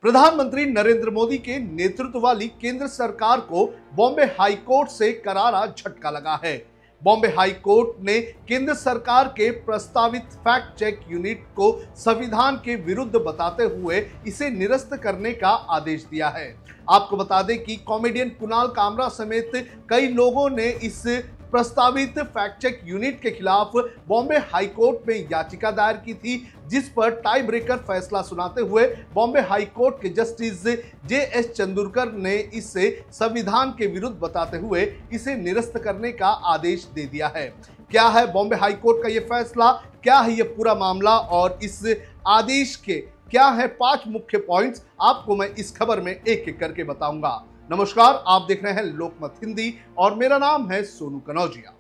प्रधानमंत्री नरेंद्र मोदी के नेतृत्व वाली केंद्र सरकार को बॉम्बे हाई कोर्ट से करारा झटका लगा है। बॉम्बे हाई कोर्ट ने केंद्र सरकार के प्रस्तावित फैक्ट चेक यूनिट को संविधान के विरुद्ध बताते हुए इसे निरस्त करने का आदेश दिया है। आपको बता दें कि कॉमेडियन कुणाल कामरा समेत कई लोगों ने इस प्रस्तावित फैक्ट चेक यूनिट के खिलाफ बॉम्बे हाई कोर्ट में याचिका दायर की थी, जिस पर टाई ब्रेकर फैसला सुनाते हुए बॉम्बे हाई कोर्ट के जस्टिस जे.एस. चंदूरकर ने इसे संविधान के विरुद्ध बताते हुए इसे निरस्त करने का आदेश दे दिया है। क्या है बॉम्बे हाई कोर्ट का ये फैसला, क्या है ये पूरा मामला और इस आदेश के क्या है 5 मुख्य पॉइंट्स, आपको मैं इस खबर में एक एक करके बताऊंगा। नमस्कार, आप देख रहे हैं लोकमत हिंदी और मेरा नाम है सोनू कनौजिया।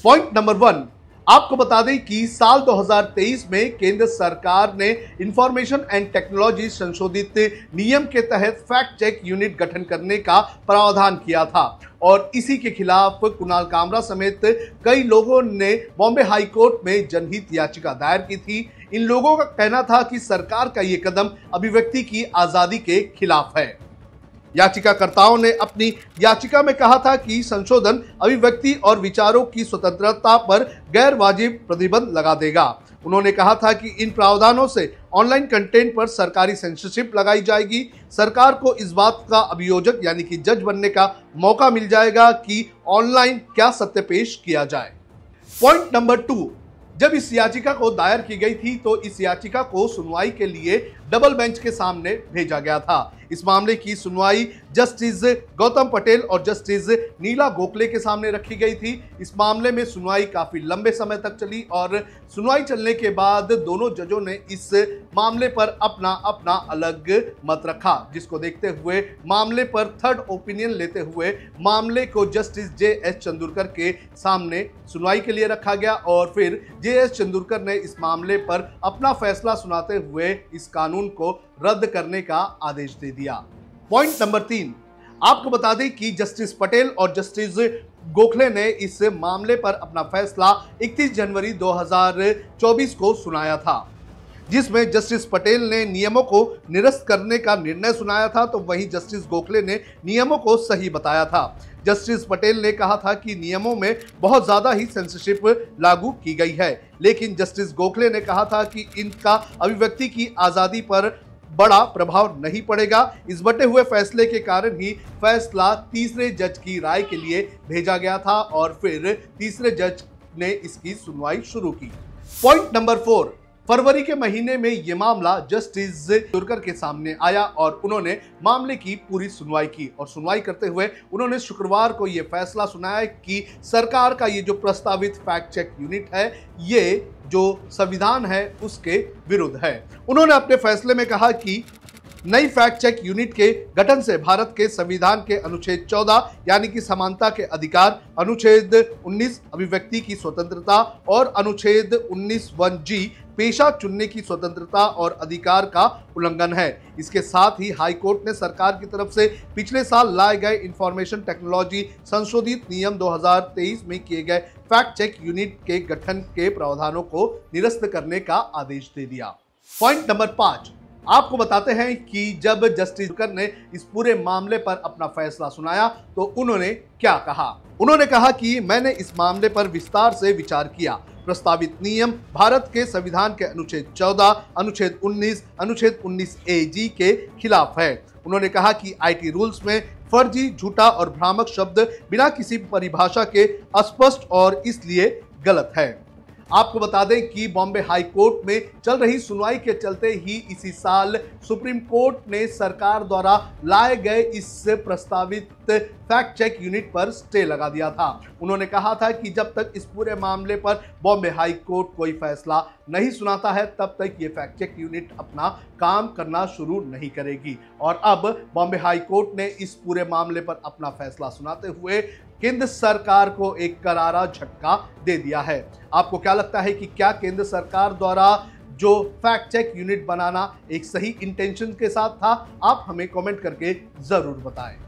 पॉइंट नंबर 1, आपको बता दें कि साल 2023 में केंद्र सरकार ने इंफॉर्मेशन एंड टेक्नोलॉजी संशोधित नियम के तहत फैक्ट चेक यूनिट गठन करने का प्रावधान किया था और इसी के खिलाफ कुणाल कामरा समेत कई लोगों ने बॉम्बे हाई कोर्ट में जनहित याचिका दायर की थी। इन लोगों का कहना था कि सरकार का ये कदम अभिव्यक्ति की आजादी के खिलाफ है। याचिकाकर्ताओं ने अपनी याचिका में कहा था कि संशोधन अभिव्यक्ति और विचारों की स्वतंत्रता पर गैर वाजिब प्रतिबंध लगा देगा। उन्होंने कहा था कि इन प्रावधानों से ऑनलाइन कंटेंट पर सरकारी सेंसरशिप लगाई जाएगी। सरकार को इस बात का अभियोजक यानी कि जज बनने का मौका मिल जाएगा कि ऑनलाइन क्या सत्य पेश किया जाए। पॉइंट नंबर 2, जब इस याचिका को दायर की गई थी तो इस याचिका को सुनवाई के लिए डबल बेंच के सामने भेजा गया था। इस मामले की सुनवाई जस्टिस गौतम पटेल और जस्टिस नीला गोखले के सामने रखी गई थी। इस मामले में सुनवाई काफी लंबे समय तक चली और सुनवाई चलने के बाद दोनों जजों ने इस मामले पर अपना अपना अलग मत रखा, जिसको देखते हुए मामले पर थर्ड ओपिनियन लेते हुए मामले को जस्टिस जे.एस. चंदूरकर के सामने सुनवाई के लिए रखा गया और फिर जे.एस. चंदूरकर ने इस मामले पर अपना फैसला सुनाते हुए इस कानून को रद्द करने का आदेश दे दिया। पॉइंट नंबर 3, आपको बता दें कि जस्टिस पटेल और जस्टिस गोखले ने इस मामले पर अपना फैसला 31 जनवरी 2024 को सुनाया था, जिसमें जस्टिस पटेल ने नियमों को निरस्त करने का निर्णय सुनाया था, तो वहीं जस्टिस गोखले ने नियमों को सही बताया था। जस्टिस पटेल ने कहा था कि नियमों में बहुत ज्यादा ही सेंसरशिप लागू की गई है, लेकिन जस्टिस गोखले ने कहा था कि इनका अभिव्यक्ति की आजादी पर बड़ा प्रभाव नहीं पड़ेगा। इस बटे हुए फैसले के कारण ही फैसला तीसरे जज की राय के लिए भेजा गया था और फिर तीसरे जज ने इसकी सुनवाई शुरू की। पॉइंट नंबर 4, फरवरी के महीने में यह मामला जस्टिस चंदूरकर के सामने आया और उन्होंने मामले की पूरी सुनवाई की और सुनवाई करते हुए उन्होंने शुक्रवार को यह फैसला सुनाया कि सरकार का ये जो प्रस्तावित फैक्ट चेक यूनिट है, ये जो संविधान है उसके विरुद्ध है। उन्होंने अपने फैसले में कहा कि नई फैक्ट चेक यूनिट के गठन से भारत के संविधान के अनुच्छेद 14 यानी कि समानता के अधिकार, अनुच्छेद 19 अभिव्यक्ति की स्वतंत्रता और अनुच्छेद 19(1)(g) पेशा चुनने की स्वतंत्रता और अधिकार का उल्लंघन है। इसके साथ ही हाई कोर्ट ने सरकार की तरफ से पिछले साल लाए गए इंफॉर्मेशन टेक्नोलॉजी संशोधित नियम 2023 में किए गए फैक्ट चेक यूनिट के गठन के प्रावधानों को निरस्त करने का आदेश दे दिया। पॉइंट नंबर 5, आपको बताते हैं कि जब जस्टिस चंदूरकर ने इस पूरे मामले पर अपना फैसला सुनाया तो उन्होंने क्या कहा। उन्होंने कहा कि मैंने इस मामले पर विस्तार से विचार किया। प्रस्तावित नियम भारत के संविधान के अनुच्छेद 14, अनुच्छेद 19, अनुच्छेद 19(a)(g) के खिलाफ है। उन्होंने कहा कि आईटी रूल्स में फर्जी, झूठा और भ्रामक शब्द बिना किसी परिभाषा के अस्पष्ट और इसलिए गलत है। आपको बता दें कि बॉम्बे हाई कोर्ट में चल रही सुनवाई के चलते ही इसी साल सुप्रीम कोर्ट ने सरकार द्वारा लाए गए इस प्रस्तावित फैक्ट चेक यूनिट पर स्टे लगा दिया था। उन्होंने कहा था कि जब तक इस पूरे मामले पर बॉम्बे हाई कोर्ट कोई फैसला नहीं सुनाता है तब तक ये फैक्ट चेक यूनिट अपना काम करना शुरू नहीं करेगी और अब बॉम्बे हाई कोर्ट ने इस पूरे मामले पर अपना फैसला सुनाते हुए केंद्र सरकार को एक करारा झटका दे दिया है। आपको क्या लगता है कि क्या केंद्र सरकार द्वारा जो फैक्ट चेक यूनिट बनाना एक सही इंटेंशन के साथ था? आप हमें कमेंट करके जरूर बताएं।